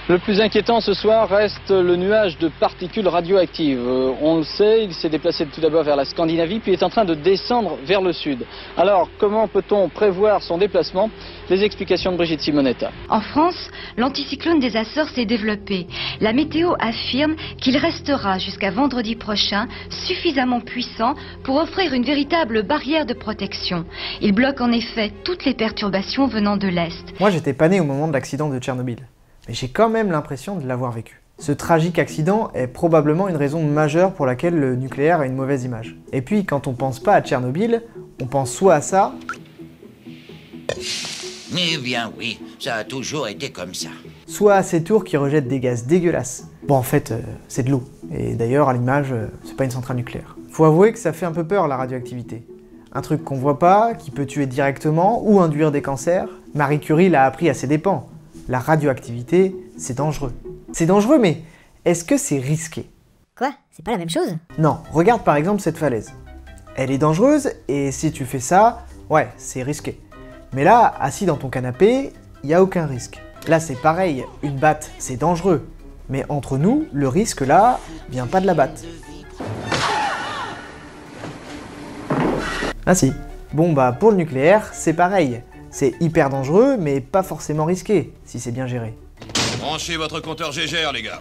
Le plus inquiétant ce soir reste le nuage de particules radioactives. On le sait, il s'est déplacé tout d'abord vers la Scandinavie, puis est en train de descendre vers le sud. Alors, comment peut-on prévoir son déplacement? Les explications de Brigitte Simonetta. En France, l'anticyclone des Açores s'est développé. La météo affirme qu'il restera jusqu'à vendredi prochain suffisamment puissant pour offrir une véritable barrière de protection. Il bloque en effet toutes les perturbations venant de l'Est. Moi, j'étais pas né au moment de l'accident de Tchernobyl. Mais j'ai quand même l'impression de l'avoir vécu. Ce tragique accident est probablement une raison majeure pour laquelle le nucléaire a une mauvaise image. Et puis, quand on pense pas à Tchernobyl, on pense soit à ça... Eh bien oui, ça a toujours été comme ça. Soit à ces tours qui rejettent des gaz dégueulasses. Bon, en fait, c'est de l'eau. Et d'ailleurs, à l'image, c'est pas une centrale nucléaire. Faut avouer que ça fait un peu peur, la radioactivité. Un truc qu'on voit pas, qui peut tuer directement ou induire des cancers. Marie Curie l'a appris à ses dépens. La radioactivité, c'est dangereux. C'est dangereux, mais est-ce que c'est risqué? Quoi? C'est pas la même chose? Non, regarde par exemple cette falaise. Elle est dangereuse, et si tu fais ça, ouais, c'est risqué. Mais là, assis dans ton canapé, il n'y a aucun risque. Là, c'est pareil, une batte, c'est dangereux. Mais entre nous, le risque là, vient pas de la batte. Ah si. Bon bah, pour le nucléaire, c'est pareil. C'est hyper dangereux, mais pas forcément risqué, si c'est bien géré. Branchez votre compteur Gégère, les gars.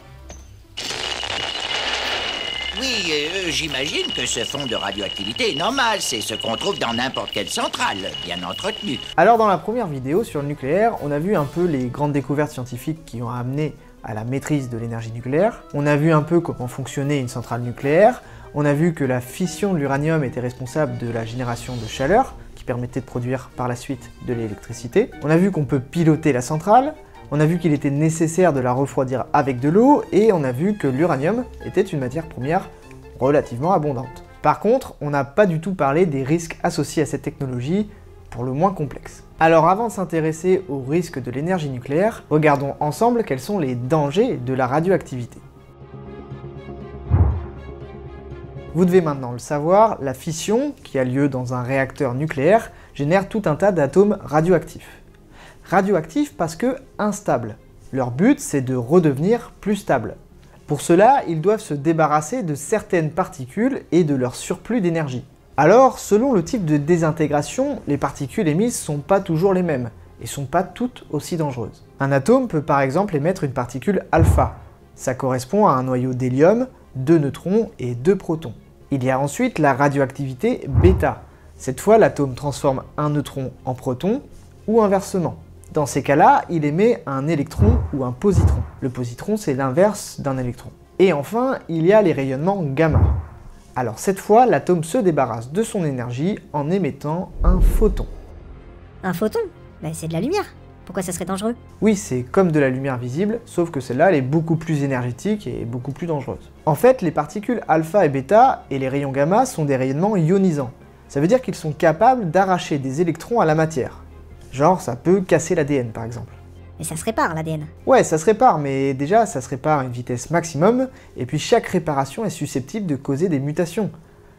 Oui, j'imagine que ce fond de radioactivité est normal, c'est ce qu'on trouve dans n'importe quelle centrale, bien entretenue. Alors dans la première vidéo sur le nucléaire, on a vu un peu les grandes découvertes scientifiques qui ont amené à la maîtrise de l'énergie nucléaire. On a vu un peu comment fonctionnait une centrale nucléaire. On a vu que la fission de l'uranium était responsable de la génération de chaleur, qui permettait de produire par la suite de l'électricité. On a vu qu'on peut piloter la centrale. On a vu qu'il était nécessaire de la refroidir avec de l'eau, et on a vu que l'uranium était une matière première relativement abondante. Par contre, on n'a pas du tout parlé des risques associés à cette technologie, pour le moins complexe. Alors avant de s'intéresser aux risques de l'énergie nucléaire, regardons ensemble quels sont les dangers de la radioactivité. Vous devez maintenant le savoir, la fission, qui a lieu dans un réacteur nucléaire, génère tout un tas d'atomes radioactifs. Radioactifs parce que instables. Leur but, c'est de redevenir plus stables. Pour cela, ils doivent se débarrasser de certaines particules et de leur surplus d'énergie. Alors, selon le type de désintégration, les particules émises sont pas toujours les mêmes, et sont pas toutes aussi dangereuses. Un atome peut par exemple émettre une particule alpha. Ça correspond à un noyau d'hélium, 2 neutrons et 2 protons. Il y a ensuite la radioactivité bêta. Cette fois, l'atome transforme un neutron en proton, ou inversement. Dans ces cas-là, il émet un électron ou un positron. Le positron, c'est l'inverse d'un électron. Et enfin, il y a les rayonnements gamma. Alors cette fois, l'atome se débarrasse de son énergie en émettant un photon. Un photon? Bah c'est de la lumière. Pourquoi ça serait dangereux? Oui, c'est comme de la lumière visible, sauf que celle-là, elle est beaucoup plus énergétique et beaucoup plus dangereuse. En fait, les particules alpha et bêta et les rayons gamma sont des rayonnements ionisants. Ça veut dire qu'ils sont capables d'arracher des électrons à la matière. Genre, ça peut casser l'ADN par exemple. Mais ça se répare l'ADN. Ouais, ça se répare, mais déjà, ça se répare à une vitesse maximum, et puis chaque réparation est susceptible de causer des mutations.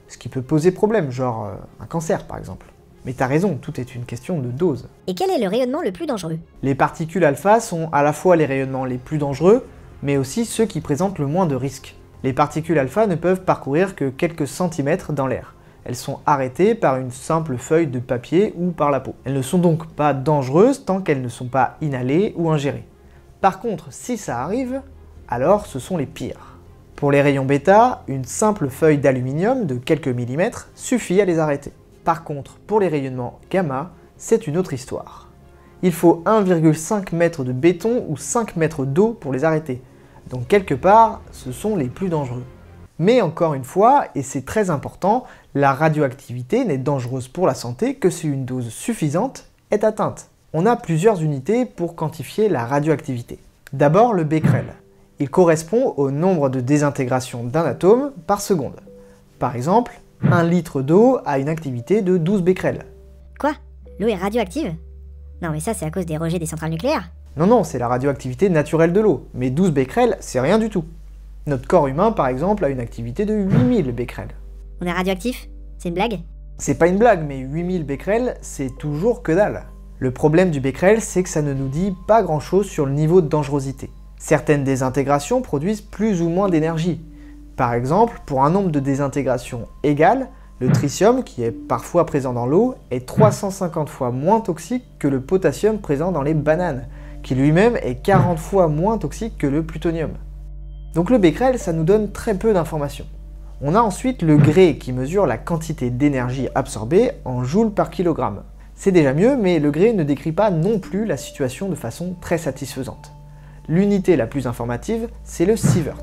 Ce qui peut poser problème, genre un cancer par exemple. Mais t'as raison, tout est une question de dose. Et quel est le rayonnement le plus dangereux? Les particules alpha sont à la fois les rayonnements les plus dangereux, mais aussi ceux qui présentent le moins de risques. Les particules alpha ne peuvent parcourir que quelques centimètres dans l'air. Elles sont arrêtées par une simple feuille de papier ou par la peau. Elles ne sont donc pas dangereuses tant qu'elles ne sont pas inhalées ou ingérées. Par contre, si ça arrive, alors ce sont les pires. Pour les rayons bêta, une simple feuille d'aluminium de quelques millimètres suffit à les arrêter. Par contre, pour les rayonnements gamma, c'est une autre histoire. Il faut 1,5 m de béton ou 5 mètres d'eau pour les arrêter. Donc quelque part, ce sont les plus dangereux. Mais encore une fois, et c'est très important, la radioactivité n'est dangereuse pour la santé que si une dose suffisante est atteinte. On a plusieurs unités pour quantifier la radioactivité. D'abord le becquerel. Il correspond au nombre de désintégrations d'un atome par seconde. Par exemple, 1 litre d'eau a une activité de 12 becquerels. Quoi? L'eau est radioactive? Non mais ça c'est à cause des rejets des centrales nucléaires. Non, c'est la radioactivité naturelle de l'eau, mais 12 becquerels, c'est rien du tout. Notre corps humain, par exemple, a une activité de 8000 becquerels. On est radioactif? C'est une blague? C'est pas une blague, mais 8000 becquerels, c'est toujours que dalle. Le problème du becquerel, c'est que ça ne nous dit pas grand-chose sur le niveau de dangerosité. Certaines désintégrations produisent plus ou moins d'énergie. Par exemple, pour un nombre de désintégrations égal, le tritium, qui est parfois présent dans l'eau, est 350 fois moins toxique que le potassium présent dans les bananes, qui lui-même est 40 fois moins toxique que le plutonium. Donc le becquerel, ça nous donne très peu d'informations. On a ensuite le Gray qui mesure la quantité d'énergie absorbée en joules par kilogramme. C'est déjà mieux, mais le Gray ne décrit pas non plus la situation de façon très satisfaisante. L'unité la plus informative, c'est le sievert.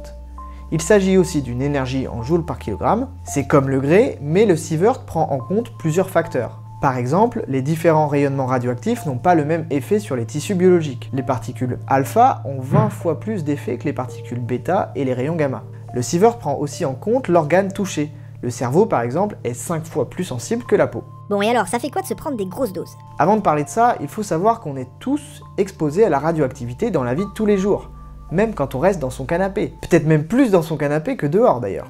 Il s'agit aussi d'une énergie en joules par kilogramme. C'est comme le Gray, mais le sievert prend en compte plusieurs facteurs. Par exemple, les différents rayonnements radioactifs n'ont pas le même effet sur les tissus biologiques. Les particules alpha ont 20 fois plus d'effet que les particules bêta et les rayons gamma. Le sievert prend aussi en compte l'organe touché. Le cerveau, par exemple, est 5 fois plus sensible que la peau. Bon, et alors, ça fait quoi de se prendre des grosses doses? Avant de parler de ça, il faut savoir qu'on est tous exposés à la radioactivité dans la vie de tous les jours. Même quand on reste dans son canapé. Peut-être même plus dans son canapé que dehors d'ailleurs.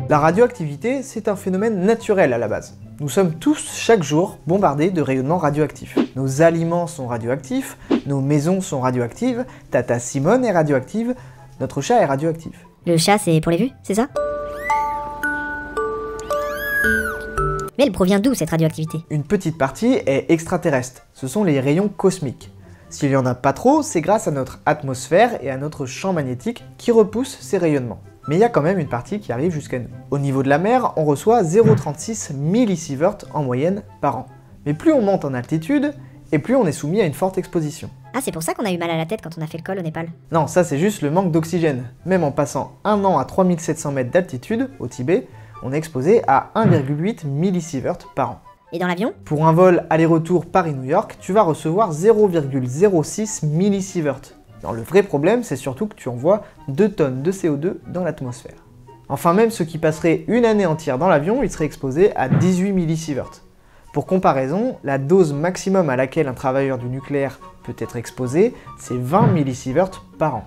La radioactivité, c'est un phénomène naturel à la base. Nous sommes tous, chaque jour, bombardés de rayonnements radioactifs. Nos aliments sont radioactifs, nos maisons sont radioactives, Tata Simone est radioactive, notre chat est radioactif. Le chat, c'est pour les vues, c'est ça? Mais elle provient d'où, cette radioactivité? Une petite partie est extraterrestre, ce sont les rayons cosmiques. S'il n'y en a pas trop, c'est grâce à notre atmosphère et à notre champ magnétique qui repousse ces rayonnements. Mais il y a quand même une partie qui arrive jusqu'à nous. Au niveau de la mer, on reçoit 0,36 millisieverts en moyenne par an. Mais plus on monte en altitude, et plus on est soumis à une forte exposition. Ah, c'est pour ça qu'on a eu mal à la tête quand on a fait le col au Népal? Non, ça c'est juste le manque d'oxygène. Même en passant un an à 3700 mètres d'altitude, au Tibet, on est exposé à 1,8 millisieverts par an. Et dans l'avion? Pour un vol aller-retour Paris-New York, tu vas recevoir 0,06 millisieverts. Alors le vrai problème, c'est surtout que tu envoies 2 tonnes de CO2 dans l'atmosphère. Enfin, même ceux qui passeraient une année entière dans l'avion, ils seraient exposés à 18 millisieverts. Pour comparaison, la dose maximum à laquelle un travailleur du nucléaire peut être exposé, c'est 20 millisieverts par an.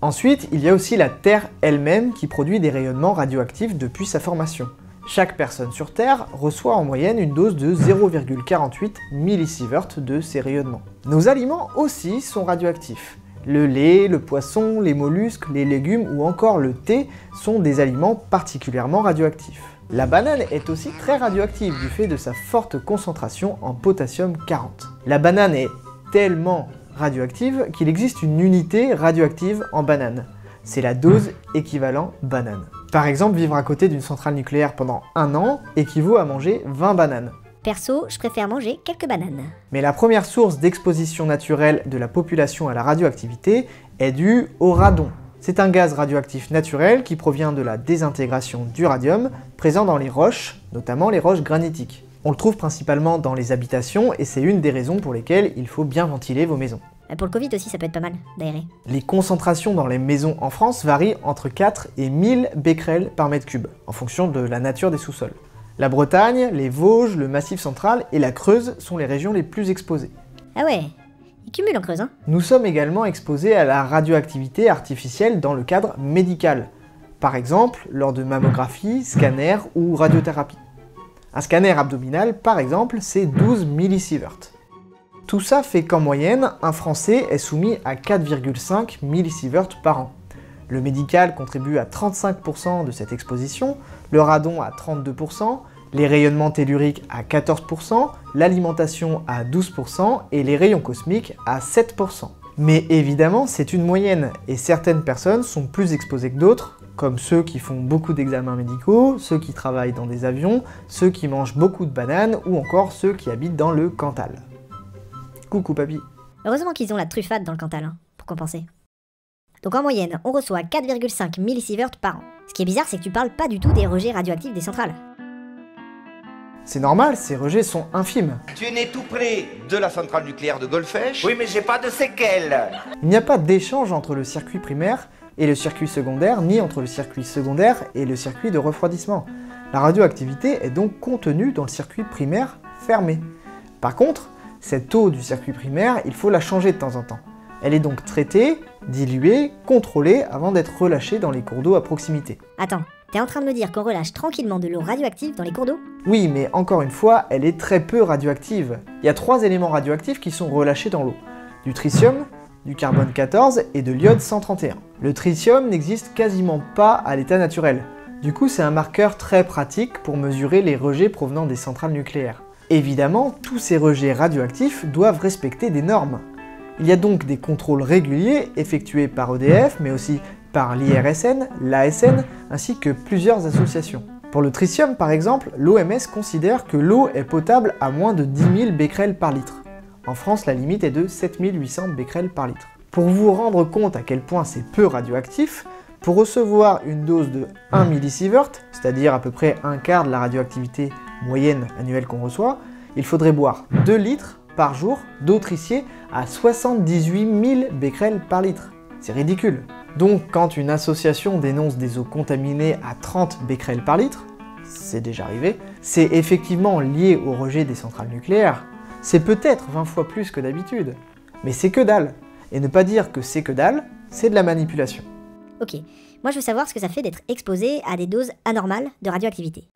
Ensuite, il y a aussi la Terre elle-même qui produit des rayonnements radioactifs depuis sa formation. Chaque personne sur Terre reçoit en moyenne une dose de 0,48 millisieverts de ces rayonnements. Nos aliments aussi sont radioactifs. Le lait, le poisson, les mollusques, les légumes ou encore le thé sont des aliments particulièrement radioactifs. La banane est aussi très radioactive du fait de sa forte concentration en potassium 40. La banane est tellement radioactive qu'il existe une unité radioactive en banane. C'est la dose équivalent banane. Par exemple, vivre à côté d'une centrale nucléaire pendant 1 an équivaut à manger 20 bananes. Perso, je préfère manger quelques bananes. Mais la première source d'exposition naturelle de la population à la radioactivité est due au radon. C'est un gaz radioactif naturel qui provient de la désintégration du radium présent dans les roches, notamment les roches granitiques. On le trouve principalement dans les habitations et c'est une des raisons pour lesquelles il faut bien ventiler vos maisons. Pour le Covid aussi, ça peut être pas mal d'aérer. Les concentrations dans les maisons en France varient entre 4 et 1000 becquerels par mètre cube, en fonction de la nature des sous-sols. La Bretagne, les Vosges, le Massif central et la Creuse sont les régions les plus exposées. Ah ouais, ils cumulent en Creuse, hein. Nous sommes également exposés à la radioactivité artificielle dans le cadre médical, par exemple lors de mammographie, scanner ou radiothérapie. Un scanner abdominal, par exemple, c'est 12 millisieverts. Tout ça fait qu'en moyenne, un Français est soumis à 4,5 millisieverts par an. Le médical contribue à 35% de cette exposition, le radon à 32%, les rayonnements telluriques à 14%, l'alimentation à 12% et les rayons cosmiques à 7%. Mais évidemment, c'est une moyenne, et certaines personnes sont plus exposées que d'autres, comme ceux qui font beaucoup d'examens médicaux, ceux qui travaillent dans des avions, ceux qui mangent beaucoup de bananes, ou encore ceux qui habitent dans le Cantal. Coucou papy. Heureusement qu'ils ont la truffade dans le Cantal, hein, pour compenser. Donc en moyenne, on reçoit 4,5 millisieverts par an. Ce qui est bizarre, c'est que tu parles pas du tout des rejets radioactifs des centrales. C'est normal, ces rejets sont infimes. Tu es né tout près de la centrale nucléaire de Golfech. Oui, mais j'ai pas de séquelles. Il n'y a pas d'échange entre le circuit primaire et le circuit secondaire, ni entre le circuit secondaire et le circuit de refroidissement. La radioactivité est donc contenue dans le circuit primaire fermé. Par contre, cette eau du circuit primaire, il faut la changer de temps en temps. Elle est donc traitée, diluée, contrôlée avant d'être relâchée dans les cours d'eau à proximité. Attends, t'es en train de me dire qu'on relâche tranquillement de l'eau radioactive dans les cours d'eau? Oui, mais encore une fois, elle est très peu radioactive. Il y a 3 éléments radioactifs qui sont relâchés dans l'eau. du tritium, du carbone 14 et de l'iode 131. Le tritium n'existe quasiment pas à l'état naturel. Du coup, c'est un marqueur très pratique pour mesurer les rejets provenant des centrales nucléaires. Évidemment, tous ces rejets radioactifs doivent respecter des normes. Il y a donc des contrôles réguliers effectués par EDF, mais aussi par l'IRSN, l'ASN, ainsi que plusieurs associations. Pour le tritium par exemple, l'OMS considère que l'eau est potable à moins de 10 000 becquerels par litre. En France, la limite est de 7800 becquerels par litre. Pour vous rendre compte à quel point c'est peu radioactif, pour recevoir une dose de 1 millisievert, c'est-à-dire à peu près un quart de la radioactivité moyenne annuelle qu'on reçoit, il faudrait boire 2 litres par jour d'eau triciée à 78 000 becquerels par litre. C'est ridicule. Donc quand une association dénonce des eaux contaminées à 30 becquerels par litre, c'est déjà arrivé, c'est effectivement lié au rejet des centrales nucléaires. C'est peut-être 20 fois plus que d'habitude, mais c'est que dalle. Et ne pas dire que c'est que dalle, c'est de la manipulation. Ok, moi je veux savoir ce que ça fait d'être exposé à des doses anormales de radioactivité.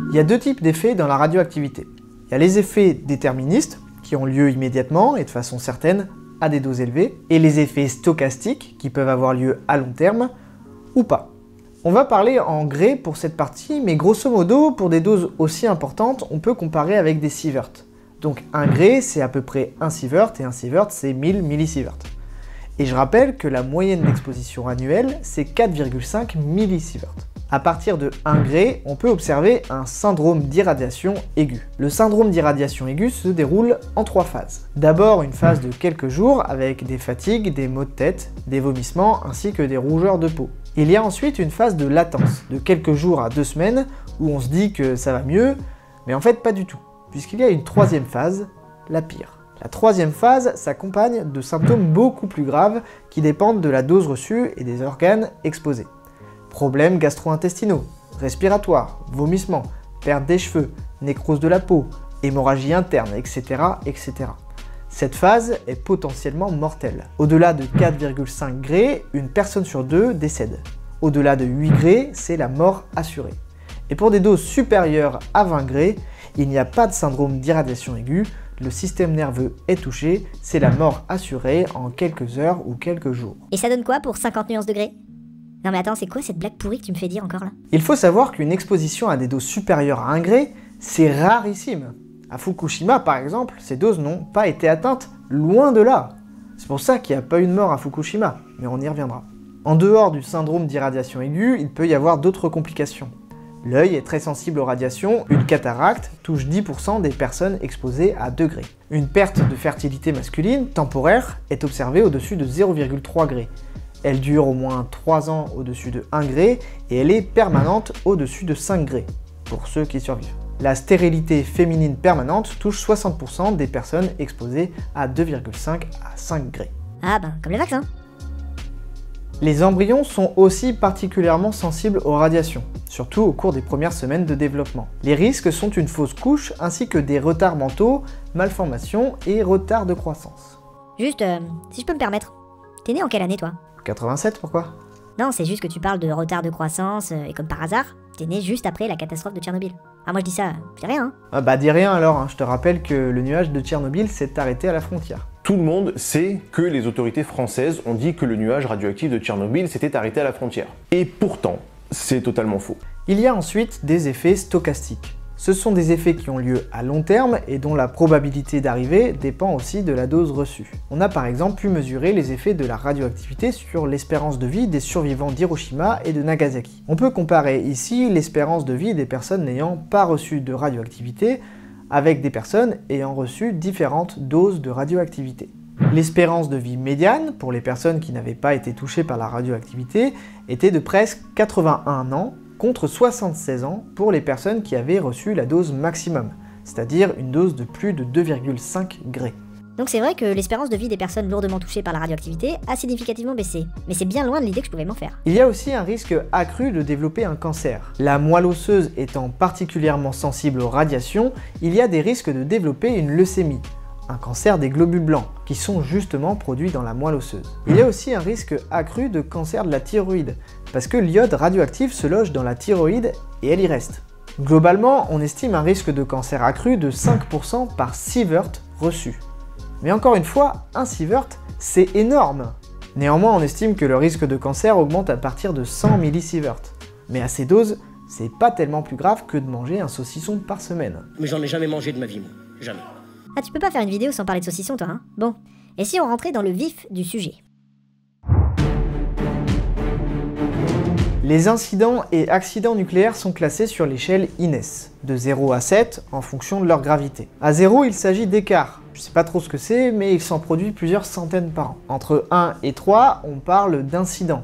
Il y a deux types d'effets dans la radioactivité. Il y a les effets déterministes, qui ont lieu immédiatement et de façon certaine à des doses élevées, et les effets stochastiques, qui peuvent avoir lieu à long terme, ou pas. On va parler en gray pour cette partie, mais grosso modo, pour des doses aussi importantes, on peut comparer avec des sieverts. Donc un gray, c'est à peu près 1 sievert, et un sievert, c'est 1000 millisieverts. Et je rappelle que la moyenne d'exposition annuelle, c'est 4,5 millisieverts. À partir de 1 gray, on peut observer un syndrome d'irradiation aiguë. Le syndrome d'irradiation aiguë se déroule en 3 phases. D'abord une phase de quelques jours avec des fatigues, des maux de tête, des vomissements ainsi que des rougeurs de peau. Il y a ensuite une phase de latence, de quelques jours à 2 semaines, où on se dit que ça va mieux, mais en fait pas du tout, puisqu'il y a une troisième phase, la pire. La troisième phase s'accompagne de symptômes beaucoup plus graves qui dépendent de la dose reçue et des organes exposés. Problèmes gastro-intestinaux, respiratoires, vomissements, perte des cheveux, nécrose de la peau, hémorragie interne, etc., etc. Cette phase est potentiellement mortelle. Au-delà de 4,5 gray, une personne sur 2 décède. Au-delà de 8 gray, c'est la mort assurée. Et pour des doses supérieures à 20 gray, il n'y a pas de syndrome d'irradiation aiguë, le système nerveux est touché, c'est la mort assurée en quelques heures ou quelques jours. Et ça donne quoi pour 50 nuances degrés? Non mais attends, c'est quoi cette blague pourrie que tu me fais dire encore là? Il faut savoir qu'une exposition à des doses supérieures à 1 gray, c'est rarissime. À Fukushima par exemple, ces doses n'ont pas été atteintes, loin de là. C'est pour ça qu'il n'y a pas eu de mort à Fukushima, mais on y reviendra. En dehors du syndrome d'irradiation aiguë, il peut y avoir d'autres complications. L'œil est très sensible aux radiations, une cataracte touche 10% des personnes exposées à 2 gray. Une perte de fertilité masculine, temporaire, est observée au-dessus de 0,3 gray. Elle dure au moins 3 ans au-dessus de 1 gray et elle est permanente au-dessus de 5 gray, pour ceux qui survivent. La stérilité féminine permanente touche 60% des personnes exposées à 2,5 à 5 gray. Ah ben, comme les vaccins. Les embryons sont aussi particulièrement sensibles aux radiations, surtout au cours des premières semaines de développement. Les risques sont une fausse couche ainsi que des retards mentaux, malformations et retards de croissance. Juste, si je peux me permettre, t'es né en quelle année toi? 87, pourquoi? Non, c'est juste que tu parles de retard de croissance, et comme par hasard, t'es né juste après la catastrophe de Tchernobyl. Ah moi je dis ça, je dis rien hein. Ah bah dis rien alors, hein. Je te rappelle que le nuage de Tchernobyl s'est arrêté à la frontière. Tout le monde sait que les autorités françaises ont dit que le nuage radioactif de Tchernobyl s'était arrêté à la frontière. Et pourtant, c'est totalement faux. Il y a ensuite des effets stochastiques. Ce sont des effets qui ont lieu à long terme et dont la probabilité d'arrivée dépend aussi de la dose reçue. On a par exemple pu mesurer les effets de la radioactivité sur l'espérance de vie des survivants d'Hiroshima et de Nagasaki. On peut comparer ici l'espérance de vie des personnes n'ayant pas reçu de radioactivité avec des personnes ayant reçu différentes doses de radioactivité. L'espérance de vie médiane, pour les personnes qui n'avaient pas été touchées par la radioactivité, était de presque 81 ans, contre 76 ans pour les personnes qui avaient reçu la dose maximum, c'est-à-dire une dose de plus de 2,5 gray. Donc c'est vrai que l'espérance de vie des personnes lourdement touchées par la radioactivité a significativement baissé, mais c'est bien loin de l'idée que je pouvais m'en faire. Il y a aussi un risque accru de développer un cancer. La moelle osseuse étant particulièrement sensible aux radiations, il y a des risques de développer une leucémie, un cancer des globules blancs, qui sont justement produits dans la moelle osseuse. Il y a aussi un risque accru de cancer de la thyroïde, parce que l'iode radioactif se loge dans la thyroïde et elle y reste. Globalement, on estime un risque de cancer accru de 5% par sievert reçus. Mais encore une fois, 1 sievert, c'est énorme! Néanmoins, on estime que le risque de cancer augmente à partir de 100 millisieverts. Mais à ces doses, c'est pas tellement plus grave que de manger un saucisson par semaine. Mais j'en ai jamais mangé de ma vie, moi. Jamais. Ah, tu peux pas faire une vidéo sans parler de saucisson, toi, hein? Bon, et si on rentrait dans le vif du sujet? Les incidents et accidents nucléaires sont classés sur l'échelle INES, de 0 à 7 en fonction de leur gravité. À 0, il s'agit d'écart. Je sais pas trop ce que c'est, mais il s'en produit plusieurs centaines par an. Entre 1 et 3, on parle d'incidents.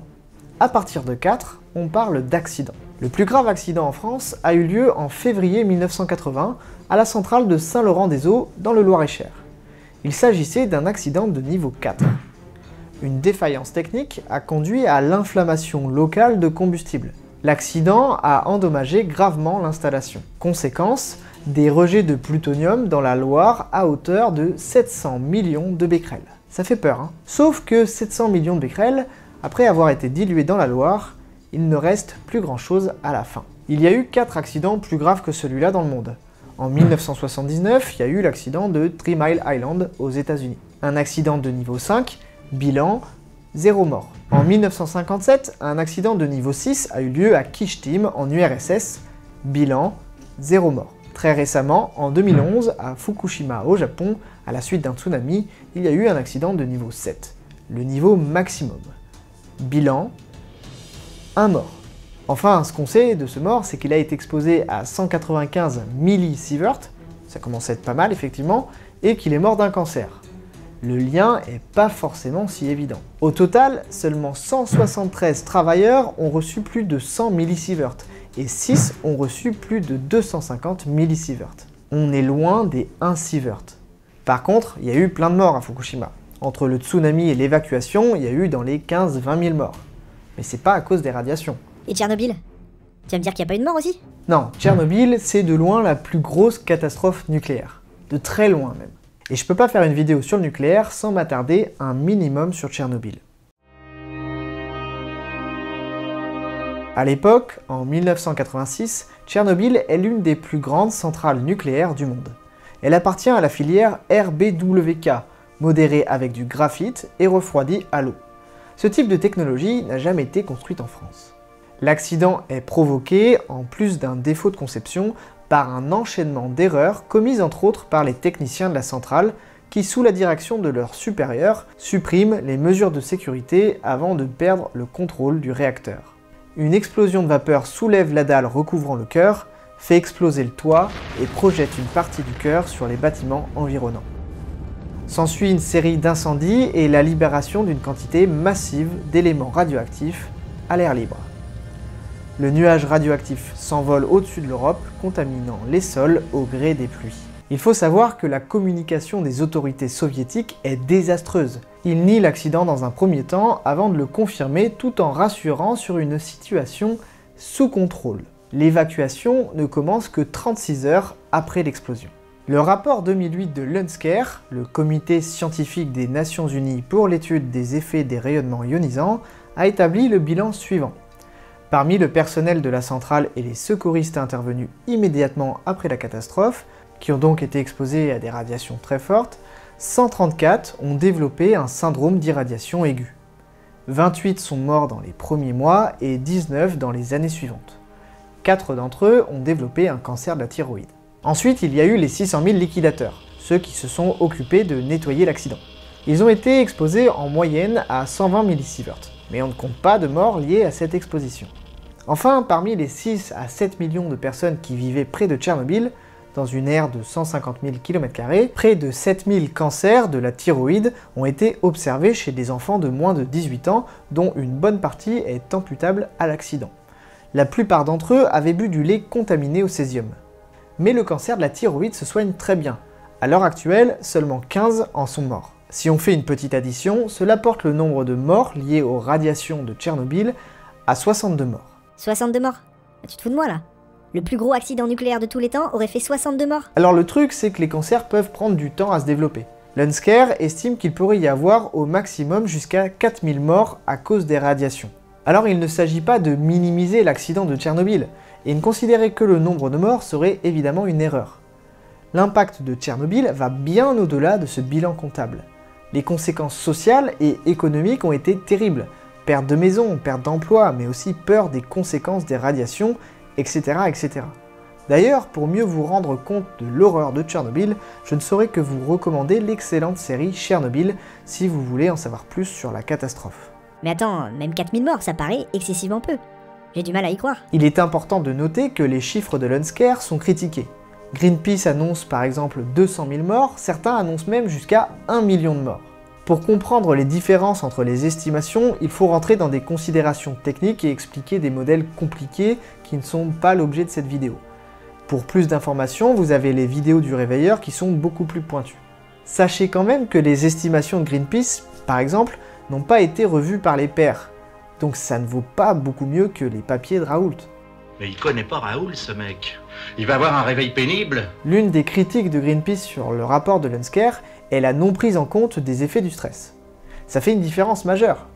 À partir de 4, on parle d'accidents. Le plus grave accident en France a eu lieu en février 1980 à la centrale de Saint-Laurent-des-Eaux dans le Loir-et-Cher. Il s'agissait d'un accident de niveau 4. Une défaillance technique a conduit à l'inflammation locale de combustible. L'accident a endommagé gravement l'installation. Conséquence, des rejets de plutonium dans la Loire à hauteur de 700 millions de becquerels. Ça fait peur, hein? Sauf que 700 millions de becquerels, après avoir été dilués dans la Loire, il ne reste plus grand chose à la fin. Il y a eu 4 accidents plus graves que celui-là dans le monde. En 1979, il y a eu l'accident de 3 Mile Island aux États-Unis. Un accident de niveau 5, bilan 0 mort. En 1957, un accident de niveau 6 a eu lieu à Kishtim en URSS, bilan 0 mort. Très récemment, en 2011, à Fukushima au Japon, à la suite d'un tsunami, il y a eu un accident de niveau 7, le niveau maximum. Bilan 1 mort. Enfin, ce qu'on sait de ce mort, c'est qu'il a été exposé à 195 millisieverts, ça commence à être pas mal effectivement, et qu'il est mort d'un cancer. Le lien est pas forcément si évident. Au total, seulement 173 travailleurs ont reçu plus de 100 millisieverts, et 6 ont reçu plus de 250 millisieverts. On est loin des 1 sievert. Par contre, il y a eu plein de morts à Fukushima. Entre le tsunami et l'évacuation, il y a eu dans les 15-20 000 morts. Mais c'est pas à cause des radiations. Et Tchernobyl? Tu vas me dire qu'il n'y a pas eu de mort aussi? Non, Tchernobyl, c'est de loin la plus grosse catastrophe nucléaire. De très loin même. Et je peux pas faire une vidéo sur le nucléaire sans m'attarder un minimum sur Tchernobyl. À l'époque, en 1986, Tchernobyl est l'une des plus grandes centrales nucléaires du monde. Elle appartient à la filière RBWK, modérée avec du graphite et refroidie à l'eau. Ce type de technologie n'a jamais été construite en France. L'accident est provoqué, en plus d'un défaut de conception, par un enchaînement d'erreurs commises entre autres par les techniciens de la centrale qui, sous la direction de leurs supérieurs, suppriment les mesures de sécurité avant de perdre le contrôle du réacteur. Une explosion de vapeur soulève la dalle recouvrant le cœur, fait exploser le toit et projette une partie du cœur sur les bâtiments environnants. S'ensuit une série d'incendies et la libération d'une quantité massive d'éléments radioactifs à l'air libre. Le nuage radioactif s'envole au-dessus de l'Europe, contaminant les sols au gré des pluies. Il faut savoir que la communication des autorités soviétiques est désastreuse. Ils nient l'accident dans un premier temps avant de le confirmer tout en rassurant sur une situation sous contrôle. L'évacuation ne commence que 36 heures après l'explosion. Le rapport 2008 de l'UNSCEAR, le comité scientifique des Nations Unies pour l'étude des effets des rayonnements ionisants, a établi le bilan suivant. Parmi le personnel de la centrale et les secouristes intervenus immédiatement après la catastrophe, qui ont donc été exposés à des radiations très fortes, 134 ont développé un syndrome d'irradiation aiguë. 28 sont morts dans les premiers mois et 19 dans les années suivantes. 4 d'entre eux ont développé un cancer de la thyroïde. Ensuite, il y a eu les 600 000 liquidateurs, ceux qui se sont occupés de nettoyer l'accident. Ils ont été exposés en moyenne à 120 millisieverts, mais on ne compte pas de morts liées à cette exposition. Enfin, parmi les 6 à 7 millions de personnes qui vivaient près de Tchernobyl, dans une aire de 150 000 km², près de 7000 cancers de la thyroïde ont été observés chez des enfants de moins de 18 ans, dont une bonne partie est imputable à l'accident. La plupart d'entre eux avaient bu du lait contaminé au césium. Mais le cancer de la thyroïde se soigne très bien. À l'heure actuelle, seulement 15 en sont morts. Si on fait une petite addition, cela porte le nombre de morts liés aux radiations de Tchernobyl à 62 morts. 62 morts? Tu te fous de moi là? Le plus gros accident nucléaire de tous les temps aurait fait 62 morts? Alors le truc, c'est que les cancers peuvent prendre du temps à se développer. L'UNSCEAR estime qu'il pourrait y avoir au maximum jusqu'à 4000 morts à cause des radiations. Alors il ne s'agit pas de minimiser l'accident de Tchernobyl, et ne considérer que le nombre de morts serait évidemment une erreur. L'impact de Tchernobyl va bien au-delà de ce bilan comptable. Les conséquences sociales et économiques ont été terribles. Perte de maisons, perte d'emplois, mais aussi peur des conséquences des radiations, etc. etc. D'ailleurs, pour mieux vous rendre compte de l'horreur de Tchernobyl, je ne saurais que vous recommander l'excellente série Chernobyl si vous voulez en savoir plus sur la catastrophe. Mais attends, même 4000 morts, ça paraît excessivement peu. J'ai du mal à y croire. Il est important de noter que les chiffres de l'Unscare sont critiqués. Greenpeace annonce par exemple 200 000 morts, certains annoncent même jusqu'à 1 million de morts. Pour comprendre les différences entre les estimations, il faut rentrer dans des considérations techniques et expliquer des modèles compliqués qui ne sont pas l'objet de cette vidéo. Pour plus d'informations, vous avez les vidéos du réveilleur qui sont beaucoup plus pointues. Sachez quand même que les estimations de Greenpeace, par exemple, n'ont pas été revues par les pairs. Donc ça ne vaut pas beaucoup mieux que les papiers de Raoult. Mais il connaît pas Raoult, ce mec. Il va avoir un réveil pénible. L'une des critiques de Greenpeace sur le rapport de l'Unscare est la non prise en compte des effets du stress. Ça fait une différence majeure.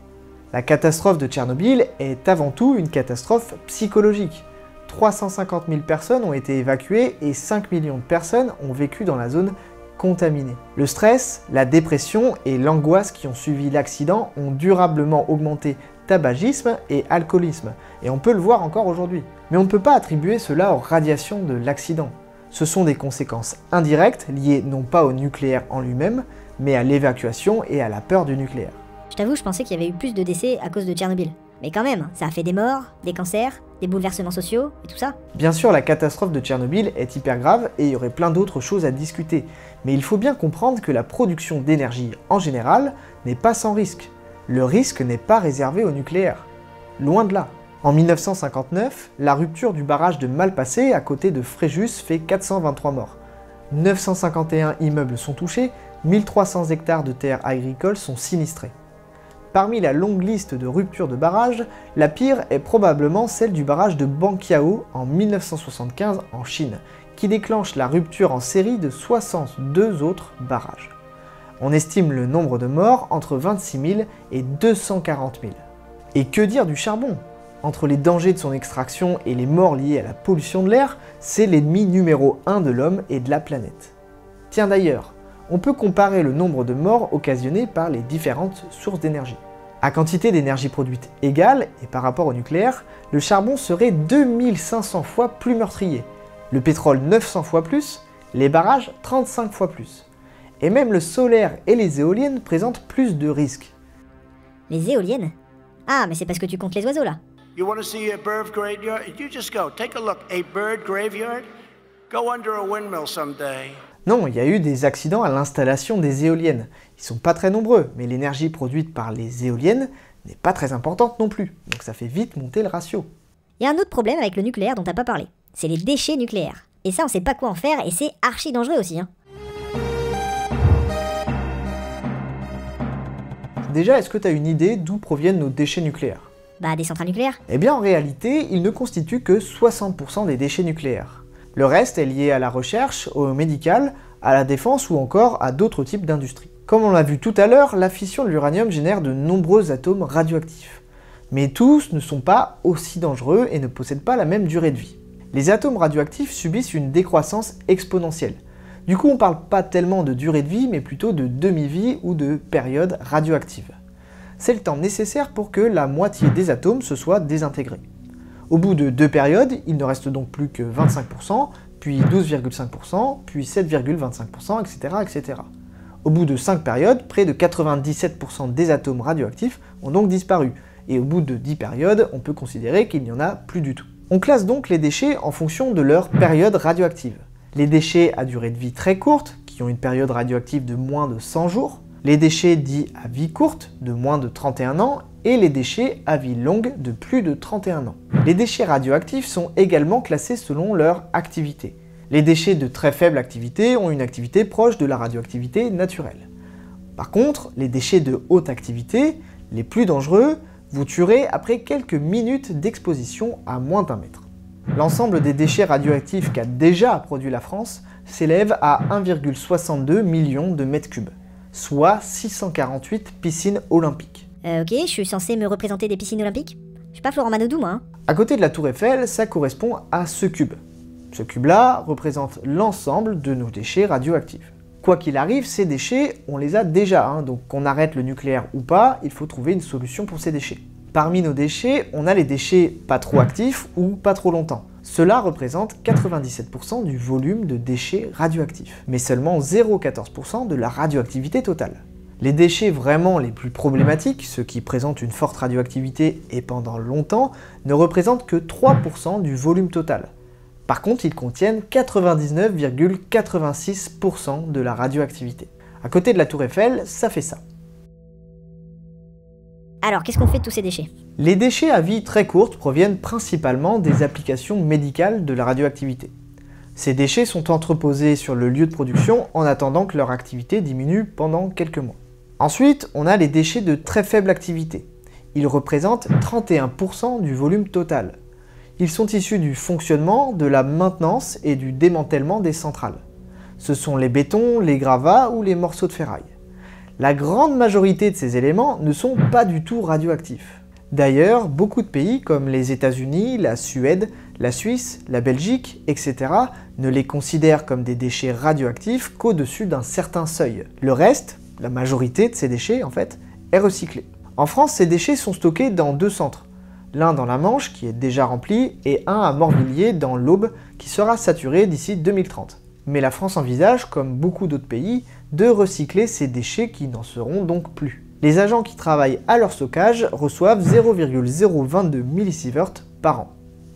La catastrophe de Tchernobyl est avant tout une catastrophe psychologique. 350 000 personnes ont été évacuées et 5 millions de personnes ont vécu dans la zone contaminée. Le stress, la dépression et l'angoisse qui ont suivi l'accident ont durablement augmenté tabagisme et alcoolisme, et on peut le voir encore aujourd'hui. Mais on ne peut pas attribuer cela aux radiations de l'accident. Ce sont des conséquences indirectes liées non pas au nucléaire en lui-même, mais à l'évacuation et à la peur du nucléaire. Je t'avoue, je pensais qu'il y avait eu plus de décès à cause de Tchernobyl. Mais quand même, ça a fait des morts, des cancers, des bouleversements sociaux et tout ça. Bien sûr, la catastrophe de Tchernobyl est hyper grave et il y aurait plein d'autres choses à discuter. Mais il faut bien comprendre que la production d'énergie en général n'est pas sans risque. Le risque n'est pas réservé au nucléaire. Loin de là. En 1959, la rupture du barrage de Malpasset à côté de Fréjus fait 423 morts. 951 immeubles sont touchés, 1300 hectares de terres agricoles sont sinistrés. Parmi la longue liste de ruptures de barrages, la pire est probablement celle du barrage de Banqiao en 1975 en Chine, qui déclenche la rupture en série de 62 autres barrages. On estime le nombre de morts entre 26 000 et 240 000. Et que dire du charbon? Entre les dangers de son extraction et les morts liées à la pollution de l'air, c'est l'ennemi numéro 1 de l'homme et de la planète. Tiens d'ailleurs, on peut comparer le nombre de morts occasionnés par les différentes sources d'énergie. À quantité d'énergie produite égale, et par rapport au nucléaire, le charbon serait 2500 fois plus meurtrier, le pétrole 900 fois plus, les barrages 35 fois plus. Et même le solaire et les éoliennes présentent plus de risques. Les éoliennes? Ah, mais c'est parce que tu comptes les oiseaux là. You want to see a bird graveyard? You just go. Take a look. A bird graveyard? Go under a windmill someday. Non, il y a eu des accidents à l'installation des éoliennes. Ils sont pas très nombreux, mais l'énergie produite par les éoliennes n'est pas très importante non plus. Donc ça fait vite monter le ratio. Il y a un autre problème avec le nucléaire dont t'as pas parlé. C'est les déchets nucléaires. Et ça, on sait pas quoi en faire et c'est archi dangereux aussi, hein. Déjà, est-ce que tu as une idée d'où proviennent nos déchets nucléaires? Bah, des centrales nucléaires. Eh bien, en réalité, ils ne constituent que 60% des déchets nucléaires. Le reste est lié à la recherche, au médical, à la défense ou encore à d'autres types d'industries. Comme on l'a vu tout à l'heure, la fission de l'uranium génère de nombreux atomes radioactifs. Mais tous ne sont pas aussi dangereux et ne possèdent pas la même durée de vie. Les atomes radioactifs subissent une décroissance exponentielle. Du coup, on parle pas tellement de durée de vie, mais plutôt de demi-vie ou de période radioactive. C'est le temps nécessaire pour que la moitié des atomes se soient désintégrés. Au bout de 2 périodes, il ne reste donc plus que 25%, puis 12,5%, puis 7,25%, etc., etc. Au bout de 5 périodes, près de 97% des atomes radioactifs ont donc disparu, et au bout de 10 périodes, on peut considérer qu'il n'y en a plus du tout. On classe donc les déchets en fonction de leur période radioactive. Les déchets à durée de vie très courte, qui ont une période radioactive de moins de 100 jours, les déchets dits à vie courte, de moins de 31 ans, et les déchets à vie longue de plus de 31 ans. Les déchets radioactifs sont également classés selon leur activité. Les déchets de très faible activité ont une activité proche de la radioactivité naturelle. Par contre, les déchets de haute activité, les plus dangereux, vous tuerez après quelques minutes d'exposition à moins d'1 mètre. L'ensemble des déchets radioactifs qu'a déjà produit la France s'élève à 1,62 million de mètres cubes, soit 648 piscines olympiques. Ok, je suis censé me représenter des piscines olympiques? Je suis pas Florent Manodou, moi, hein. À côté de la Tour Eiffel, ça correspond à ce cube. Ce cube-là représente l'ensemble de nos déchets radioactifs. Quoi qu'il arrive, ces déchets, on les a déjà, donc qu'on arrête le nucléaire ou pas, il faut trouver une solution pour ces déchets. Parmi nos déchets, on a les déchets pas trop actifs ou pas trop longtemps. Cela représente 97% du volume de déchets radioactifs, mais seulement 0,14% de la radioactivité totale. Les déchets vraiment les plus problématiques, ceux qui présentent une forte radioactivité et pendant longtemps, ne représentent que 3% du volume total. Par contre, ils contiennent 99,86% de la radioactivité. À côté de la Tour Eiffel, ça fait ça. Alors, qu'est-ce qu'on fait de tous ces déchets? Les déchets à vie très courte proviennent principalement des applications médicales de la radioactivité. Ces déchets sont entreposés sur le lieu de production en attendant que leur activité diminue pendant quelques mois. Ensuite, on a les déchets de très faible activité. Ils représentent 31% du volume total. Ils sont issus du fonctionnement, de la maintenance et du démantèlement des centrales. Ce sont les bétons, les gravats ou les morceaux de ferraille. La grande majorité de ces éléments ne sont pas du tout radioactifs. D'ailleurs, beaucoup de pays comme les États-Unis, la Suède, la Suisse, la Belgique, etc. ne les considèrent comme des déchets radioactifs qu'au-dessus d'un certain seuil. Le reste, la majorité de ces déchets en fait, est recyclé. En France, ces déchets sont stockés dans 2 centres. L'un dans la Manche, qui est déjà rempli, et un à Morvilliers, dans l'Aube, qui sera saturé d'ici 2030. Mais la France envisage, comme beaucoup d'autres pays, de recycler ces déchets qui n'en seront donc plus. Les agents qui travaillent à leur stockage reçoivent 0,022 millisieverts par an,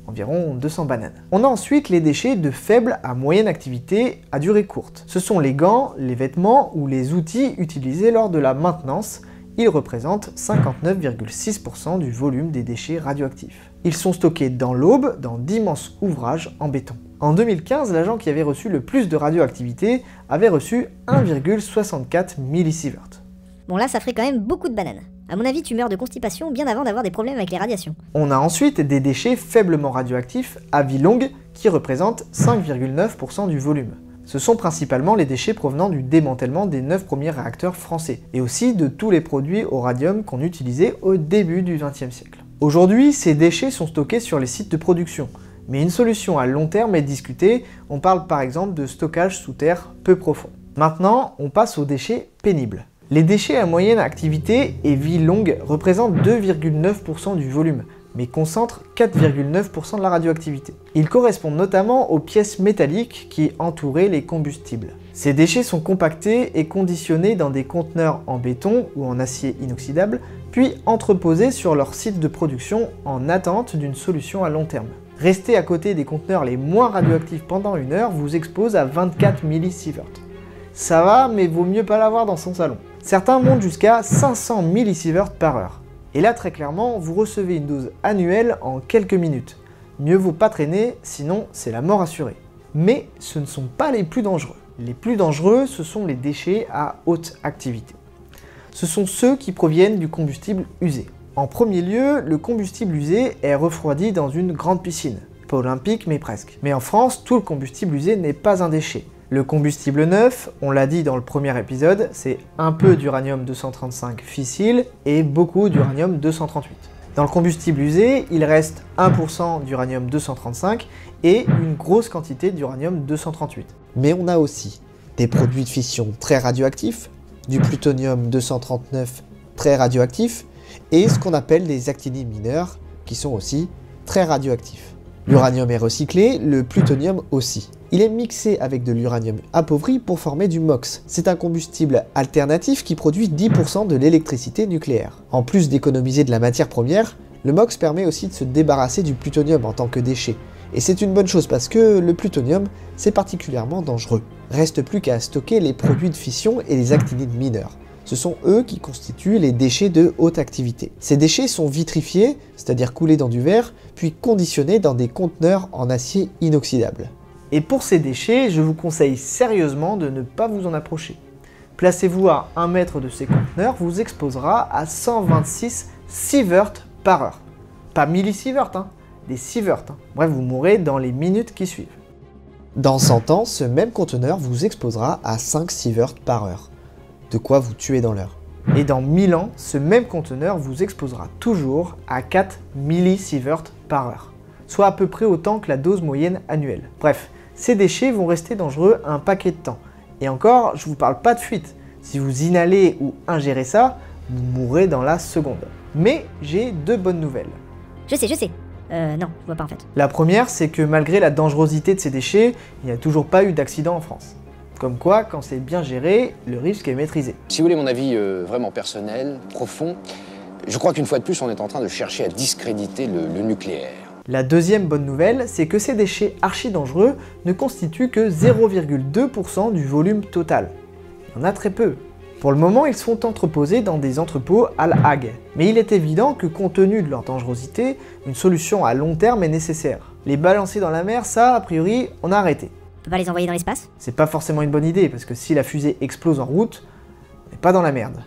environ 200 bananes. On a ensuite les déchets de faible à moyenne activité à durée courte. Ce sont les gants, les vêtements ou les outils utilisés lors de la maintenance. Ils représentent 59,6% du volume des déchets radioactifs. Ils sont stockés dans l'Aube, dans d'immenses ouvrages en béton. En 2015, l'agent qui avait reçu le plus de radioactivité avait reçu 1,64 millisieverts. Bon là, ça ferait quand même beaucoup de bananes. À mon avis, tu meurs de constipation bien avant d'avoir des problèmes avec les radiations. On a ensuite des déchets faiblement radioactifs à vie longue qui représentent 5,9% du volume. Ce sont principalement les déchets provenant du démantèlement des 9 premiers réacteurs français, et aussi de tous les produits au radium qu'on utilisait au début du XXe siècle. Aujourd'hui, ces déchets sont stockés sur les sites de production, mais une solution à long terme est discutée, on parle par exemple de stockage sous terre peu profond. Maintenant, on passe aux déchets pénibles. Les déchets à moyenne activité et vie longue représentent 2,9% du volume, mais concentrent 4,9% de la radioactivité. Ils correspondent notamment aux pièces métalliques qui entouraient les combustibles. Ces déchets sont compactés et conditionnés dans des conteneurs en béton ou en acier inoxydable, puis entreposés sur leur site de production en attente d'une solution à long terme. Rester à côté des conteneurs les moins radioactifs pendant 1 heure vous expose à 24 millisieverts. Ça va, mais vaut mieux pas l'avoir dans son salon. Certains montent jusqu'à 500 millisieverts par heure. Et là, très clairement, vous recevez une dose annuelle en quelques minutes. Mieux vaut pas traîner, sinon c'est la mort assurée. Mais ce ne sont pas les plus dangereux. Les plus dangereux, ce sont les déchets à haute activité. Ce sont ceux qui proviennent du combustible usé. En premier lieu, le combustible usé est refroidi dans une grande piscine. Pas olympique, mais presque. Mais en France, tout le combustible usé n'est pas un déchet. Le combustible neuf, on l'a dit dans le premier épisode, c'est un peu d'uranium-235 fissile et beaucoup d'uranium-238. Dans le combustible usé, il reste 1% d'uranium-235 et une grosse quantité d'uranium-238. Mais on a aussi des produits de fission très radioactifs, du plutonium-239 très radioactif et ce qu'on appelle des actinides mineurs qui sont aussi très radioactifs. L'uranium est recyclé, le plutonium aussi. Il est mixé avec de l'uranium appauvri pour former du MOX. C'est un combustible alternatif qui produit 10% de l'électricité nucléaire. En plus d'économiser de la matière première, le MOX permet aussi de se débarrasser du plutonium en tant que déchet. Et c'est une bonne chose parce que le plutonium, c'est particulièrement dangereux. Reste plus qu'à stocker les produits de fission et les actinides mineurs. Ce sont eux qui constituent les déchets de haute activité. Ces déchets sont vitrifiés, c'est-à-dire coulés dans du verre, puis conditionnés dans des conteneurs en acier inoxydable. Et pour ces déchets, je vous conseille sérieusement de ne pas vous en approcher. Placez-vous à 1 mètre de ces conteneurs, vous exposera à 126 sieverts par heure. Pas millisieverts, des sieverts. Bref, vous mourrez dans les minutes qui suivent. Dans 100 ans, ce même conteneur vous exposera à 5 sieverts par heure. De quoi vous tuer dans l'heure. Et dans 1000 ans, ce même conteneur vous exposera toujours à 4 millisieverts par heure. soit à peu près autant que la dose moyenne annuelle. Bref, ces déchets vont rester dangereux un paquet de temps. Et encore, je vous parle pas de fuite. Si vous inhalez ou ingérez ça, vous mourrez dans la seconde. Mais j'ai deux bonnes nouvelles. Je sais. Non, je vois pas en fait. La première, c'est que malgré la dangerosité de ces déchets, il n'y a toujours pas eu d'accident en France. Comme quoi, quand c'est bien géré, le risque est maîtrisé. Si vous voulez mon avis vraiment personnel, profond, je crois qu'une fois de plus, on est en train de chercher à discréditer le nucléaire. La deuxième bonne nouvelle, c'est que ces déchets archi dangereux ne constituent que 0,2% du volume total. Il y en a très peu. Pour le moment, ils sont entreposés dans des entrepôts à La Hague. Mais il est évident que compte tenu de leur dangerosité, une solution à long terme est nécessaire. Les balancer dans la mer, ça, a priori, on a arrêté. On peut pas les envoyer dans l'espace? C'est pas forcément une bonne idée, parce que si la fusée explose en route, on n'est pas dans la merde.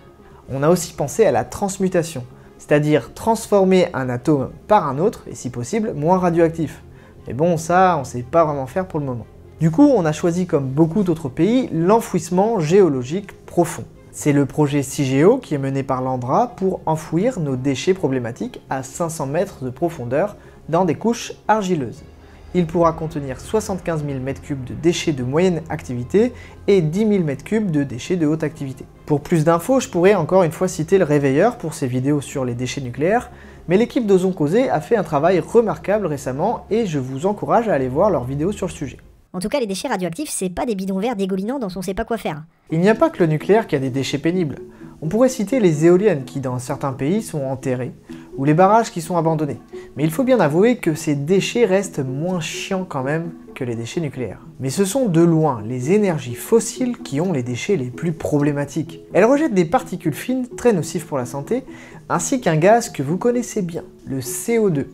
On a aussi pensé à la transmutation, c'est-à-dire transformer un atome par un autre, et si possible, moins radioactif. Mais bon, ça, on sait pas vraiment faire pour le moment. Du coup, on a choisi, comme beaucoup d'autres pays, l'enfouissement géologique profond. C'est le projet CIGEO qui est mené par l'Andra pour enfouir nos déchets problématiques à 500 mètres de profondeur dans des couches argileuses. Il pourra contenir 75 000 m3 de déchets de moyenne activité et 10 000 m3 de déchets de haute activité. Pour plus d'infos, je pourrais encore une fois citer le Réveilleur pour ses vidéos sur les déchets nucléaires, mais l'équipe d'Ozon Causé a fait un travail remarquable récemment et je vous encourage à aller voir leurs vidéos sur le sujet. En tout cas, les déchets radioactifs, c'est pas des bidons verts dégoulinants dont on sait pas quoi faire. Il n'y a pas que le nucléaire qui a des déchets pénibles. On pourrait citer les éoliennes qui, dans certains pays, sont enterrées, ou les barrages qui sont abandonnés. Mais il faut bien avouer que ces déchets restent moins chiants quand même que les déchets nucléaires. Mais ce sont de loin les énergies fossiles qui ont les déchets les plus problématiques. Elles rejettent des particules fines très nocives pour la santé, ainsi qu'un gaz que vous connaissez bien, le CO2.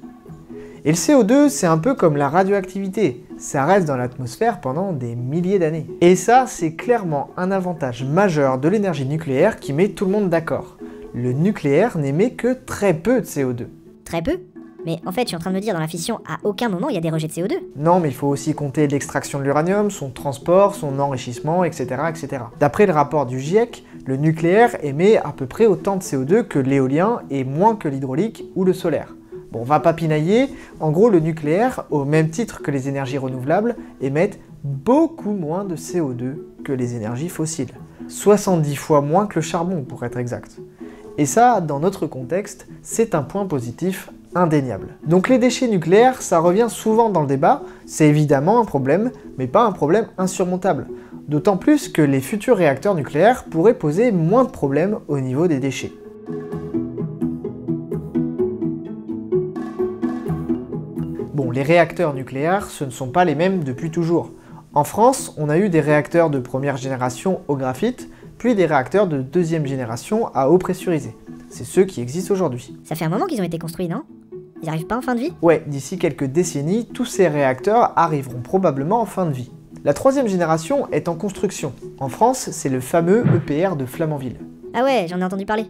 Et le CO2, c'est un peu comme la radioactivité, ça reste dans l'atmosphère pendant des milliers d'années. Et ça, c'est clairement un avantage majeur de l'énergie nucléaire qui met tout le monde d'accord. Le nucléaire n'émet que très peu de CO2. Très peu? Mais en fait, je suis en train de me dire, dans la fission, à aucun moment il y a des rejets de CO2. Non, mais il faut aussi compter l'extraction de l'uranium, son transport, son enrichissement, etc. etc. D'après le rapport du GIEC, le nucléaire émet à peu près autant de CO2 que l'éolien et moins que l'hydraulique ou le solaire. Bon, on va pas pinailler, en gros le nucléaire, au même titre que les énergies renouvelables, émettent beaucoup moins de CO2 que les énergies fossiles. 70 fois moins que le charbon pour être exact. Et ça, dans notre contexte, c'est un point positif indéniable. Donc les déchets nucléaires, ça revient souvent dans le débat, c'est évidemment un problème, mais pas un problème insurmontable. D'autant plus que les futurs réacteurs nucléaires pourraient poser moins de problèmes au niveau des déchets. Bon, les réacteurs nucléaires, ce ne sont pas les mêmes depuis toujours. En France, on a eu des réacteurs de première génération au graphite, puis des réacteurs de deuxième génération à eau pressurisée. C'est ceux qui existent aujourd'hui. Ça fait un moment qu'ils ont été construits, non? Ils arrivent pas en fin de vie? Ouais, d'ici quelques décennies, tous ces réacteurs arriveront probablement en fin de vie. La troisième génération est en construction. En France, c'est le fameux EPR de Flamanville. Ah ouais, j'en ai entendu parler.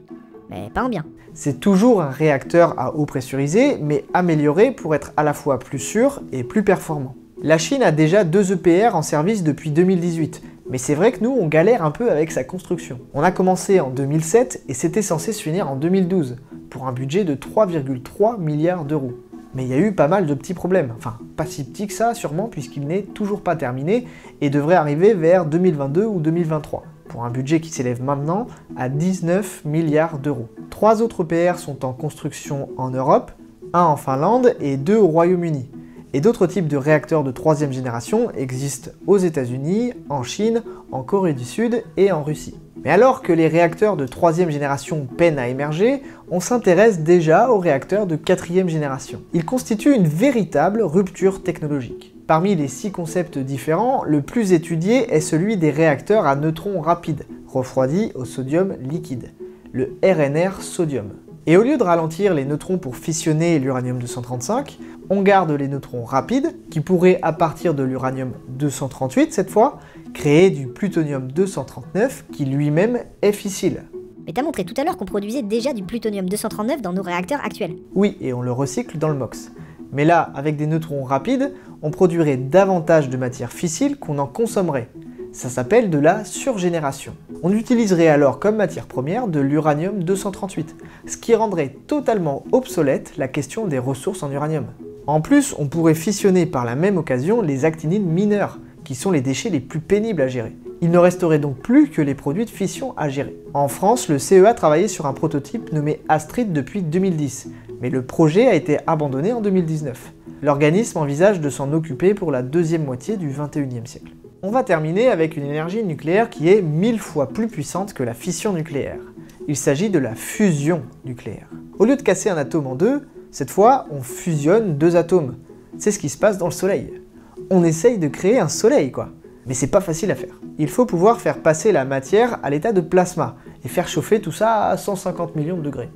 Mais pas en bien. C'est toujours un réacteur à eau pressurisée, mais amélioré pour être à la fois plus sûr et plus performant. La Chine a déjà 2 EPR en service depuis 2018, mais c'est vrai que nous, on galère un peu avec sa construction. On a commencé en 2007 et c'était censé se finir en 2012, pour un budget de 3,3 milliards d'euros. Mais il y a eu pas mal de petits problèmes, enfin pas si petits que ça sûrement puisqu'il n'est toujours pas terminé et devrait arriver vers 2022 ou 2023. Pour un budget qui s'élève maintenant à 19 milliards d'euros. 3 autres EPR sont en construction en Europe, un en Finlande et 2 au Royaume-Uni. Et d'autres types de réacteurs de 3e génération existent aux États-Unis, en Chine, en Corée du Sud et en Russie. Mais alors que les réacteurs de 3e génération peinent à émerger, on s'intéresse déjà aux réacteurs de 4e génération. Ils constituent une véritable rupture technologique. Parmi les 6 concepts différents, le plus étudié est celui des réacteurs à neutrons rapides, refroidis au sodium liquide, le RNR sodium. Et au lieu de ralentir les neutrons pour fissionner l'uranium-235, on garde les neutrons rapides, qui pourraient, à partir de l'uranium-238 cette fois, créer du plutonium-239 qui lui-même est fissile. Mais t'as montré tout à l'heure qu'on produisait déjà du plutonium-239 dans nos réacteurs actuels. Oui, et on le recycle dans le MOX. Mais là, avec des neutrons rapides, on produirait davantage de matière fissile qu'on en consommerait. Ça s'appelle de la surgénération. On utiliserait alors comme matière première de l'uranium-238, ce qui rendrait totalement obsolète la question des ressources en uranium. En plus, on pourrait fissionner par la même occasion les actinides mineurs, qui sont les déchets les plus pénibles à gérer. Il ne resterait donc plus que les produits de fission à gérer. En France, le CEA travaillait sur un prototype nommé Astrid depuis 2010, mais le projet a été abandonné en 2019. L'organisme envisage de s'en occuper pour la deuxième moitié du XXIe siècle. On va terminer avec une énergie nucléaire qui est 1000 fois plus puissante que la fission nucléaire. Il s'agit de la fusion nucléaire. Au lieu de casser un atome en deux, cette fois, on fusionne deux atomes. C'est ce qui se passe dans le Soleil. On essaye de créer un Soleil, quoi. Mais c'est pas facile à faire. Il faut pouvoir faire passer la matière à l'état de plasma et faire chauffer tout ça à 150 millions de degrés.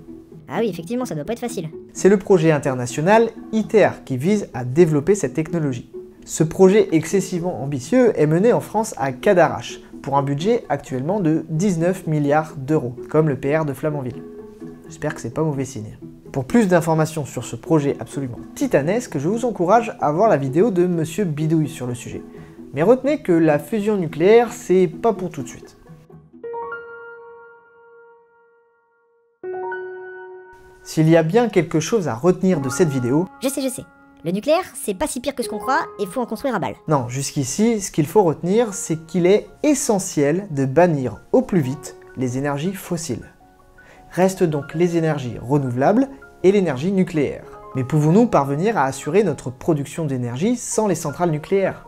Ah oui, effectivement, ça doit pas être facile. C'est le projet international ITER qui vise à développer cette technologie. Ce projet excessivement ambitieux est mené en France à Cadarache, pour un budget actuellement de 19 milliards d'euros, comme le PR de Flamanville. J'espère que c'est pas mauvais signe. Pour plus d'informations sur ce projet absolument titanesque, je vous encourage à voir la vidéo de Monsieur Bidouille sur le sujet. Mais retenez que la fusion nucléaire, c'est pas pour tout de suite. S'il y a bien quelque chose à retenir de cette vidéo... Je sais. Le nucléaire, c'est pas si pire que ce qu'on croit, et faut en construire à balle. Non, jusqu'ici, ce qu'il faut retenir, c'est qu'il est essentiel de bannir au plus vite les énergies fossiles. Restent donc les énergies renouvelables et l'énergie nucléaire. Mais pouvons-nous parvenir à assurer notre production d'énergie sans les centrales nucléaires?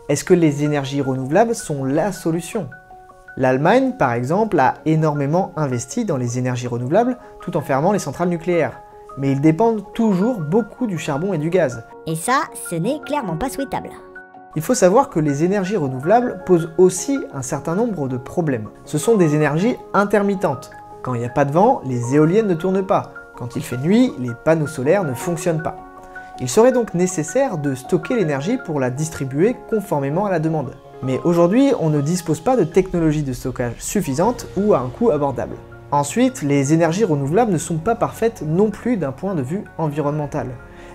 Est-ce que les énergies renouvelables sont la solution? L'Allemagne, par exemple, a énormément investi dans les énergies renouvelables tout en fermant les centrales nucléaires. Mais ils dépendent toujours beaucoup du charbon et du gaz. Et ça, ce n'est clairement pas souhaitable. Il faut savoir que les énergies renouvelables posent aussi un certain nombre de problèmes. Ce sont des énergies intermittentes. Quand il n'y a pas de vent, les éoliennes ne tournent pas. Quand il fait nuit, les panneaux solaires ne fonctionnent pas. Il serait donc nécessaire de stocker l'énergie pour la distribuer conformément à la demande. Mais aujourd'hui, on ne dispose pas de technologie de stockage suffisante ou à un coût abordable. Ensuite, les énergies renouvelables ne sont pas parfaites non plus d'un point de vue environnemental.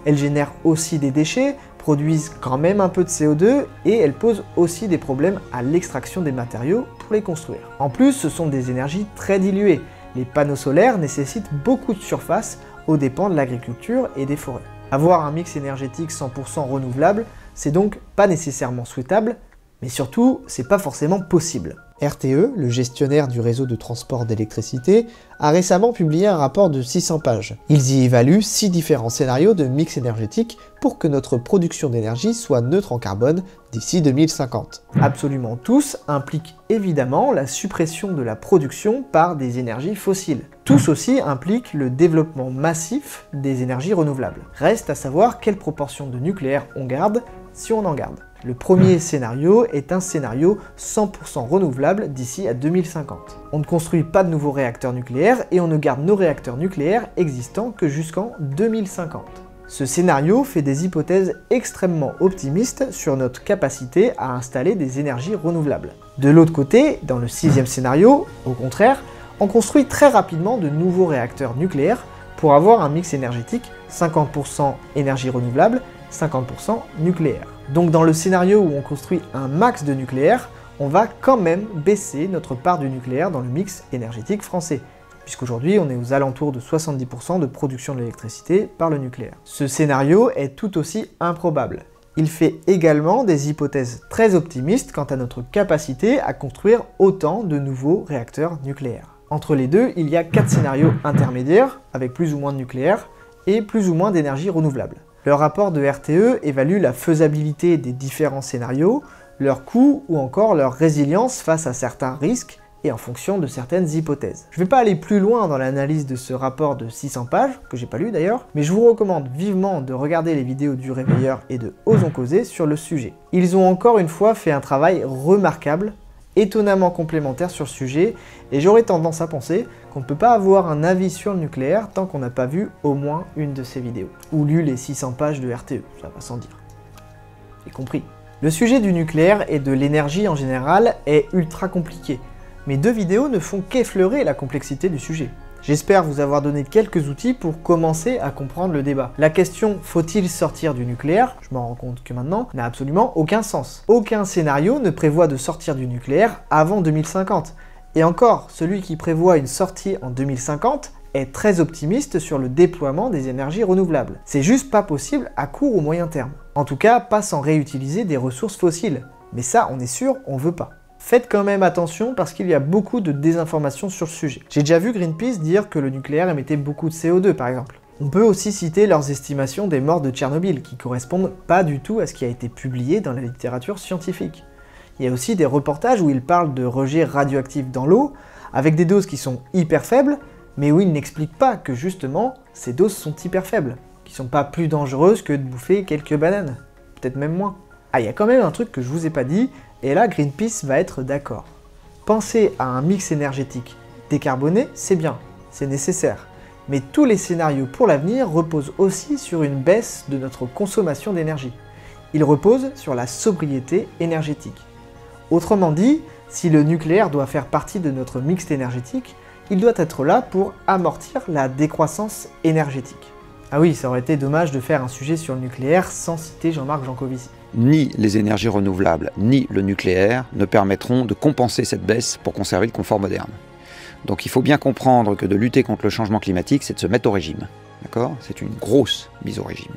Elles génèrent aussi des déchets, produisent quand même un peu de CO2 et elles posent aussi des problèmes à l'extraction des matériaux pour les construire. En plus, ce sont des énergies très diluées. Les panneaux solaires nécessitent beaucoup de surface aux dépens de l'agriculture et des forêts. Avoir un mix énergétique 100% renouvelable, c'est donc pas nécessairement souhaitable, mais surtout, c'est pas forcément possible. RTE, le gestionnaire du réseau de transport d'électricité, a récemment publié un rapport de 600 pages. Ils y évaluent 6 différents scénarios de mix énergétique pour que notre production d'énergie soit neutre en carbone d'ici 2050. Absolument tous impliquent évidemment la suppression de la production par des énergies fossiles. Tous aussi impliquent le développement massif des énergies renouvelables. Reste à savoir quelle proportion de nucléaire on garde, si on en garde. Le premier scénario est un scénario 100% renouvelable d'ici à 2050. On ne construit pas de nouveaux réacteurs nucléaires et on ne garde nos réacteurs nucléaires existants que jusqu'en 2050. Ce scénario fait des hypothèses extrêmement optimistes sur notre capacité à installer des énergies renouvelables. De l'autre côté, dans le 6e scénario, au contraire, on construit très rapidement de nouveaux réacteurs nucléaires pour avoir un mix énergétique 50% énergie renouvelable, 50% nucléaire. Donc dans le scénario où on construit un max de nucléaire, on va quand même baisser notre part du nucléaire dans le mix énergétique français, puisqu'aujourd'hui on est aux alentours de 70% de production de l'électricité par le nucléaire. Ce scénario est tout aussi improbable. Il fait également des hypothèses très optimistes quant à notre capacité à construire autant de nouveaux réacteurs nucléaires. Entre les deux, il y a 4 scénarios intermédiaires, avec plus ou moins de nucléaire, et plus ou moins d'énergie renouvelable. Le rapport de RTE évalue la faisabilité des différents scénarios, leur coût ou encore leur résilience face à certains risques et en fonction de certaines hypothèses. Je ne vais pas aller plus loin dans l'analyse de ce rapport de 600 pages, que j'ai pas lu d'ailleurs, mais je vous recommande vivement de regarder les vidéos du Réveilleur et de Osons Causer sur le sujet. Ils ont encore une fois fait un travail remarquable, étonnamment complémentaire sur le sujet, et j'aurais tendance à penser qu'on ne peut pas avoir un avis sur le nucléaire tant qu'on n'a pas vu au moins une de ces vidéos, ou lu les 600 pages de RTE, ça va sans dire. J'ai compris. Le sujet du nucléaire et de l'énergie en général est ultra compliqué. Mes 2 vidéos ne font qu'effleurer la complexité du sujet. J'espère vous avoir donné quelques outils pour commencer à comprendre le débat. La question « faut-il sortir du nucléaire ?» je m'en rends compte que maintenant, n'a absolument aucun sens. Aucun scénario ne prévoit de sortir du nucléaire avant 2050. Et encore, celui qui prévoit une sortie en 2050 est très optimiste sur le déploiement des énergies renouvelables. C'est juste pas possible à court ou moyen terme. En tout cas, pas sans réutiliser des ressources fossiles. Mais ça, on est sûr, on veut pas. Faites quand même attention parce qu'il y a beaucoup de désinformation sur le sujet. J'ai déjà vu Greenpeace dire que le nucléaire émettait beaucoup de CO2 par exemple. On peut aussi citer leurs estimations des morts de Tchernobyl qui correspondent pas du tout à ce qui a été publié dans la littérature scientifique. Il y a aussi des reportages où ils parlent de rejets radioactifs dans l'eau, avec des doses qui sont hyper faibles, mais où ils n'expliquent pas que justement, ces doses sont hyper faibles, qui sont pas plus dangereuses que de bouffer quelques bananes, peut-être même moins. Ah, il y a quand même un truc que je vous ai pas dit, et là Greenpeace va être d'accord. Penser à un mix énergétique décarboné, c'est bien, c'est nécessaire, mais tous les scénarios pour l'avenir reposent aussi sur une baisse de notre consommation d'énergie. Ils reposent sur la sobriété énergétique. Autrement dit, si le nucléaire doit faire partie de notre mix énergétique, il doit être là pour amortir la décroissance énergétique. Ah oui, ça aurait été dommage de faire un sujet sur le nucléaire sans citer Jean-Marc Jancovici. Ni les énergies renouvelables, ni le nucléaire ne permettront de compenser cette baisse pour conserver le confort moderne. Donc il faut bien comprendre que de lutter contre le changement climatique, c'est de se mettre au régime. D'accord ? C'est une grosse mise au régime.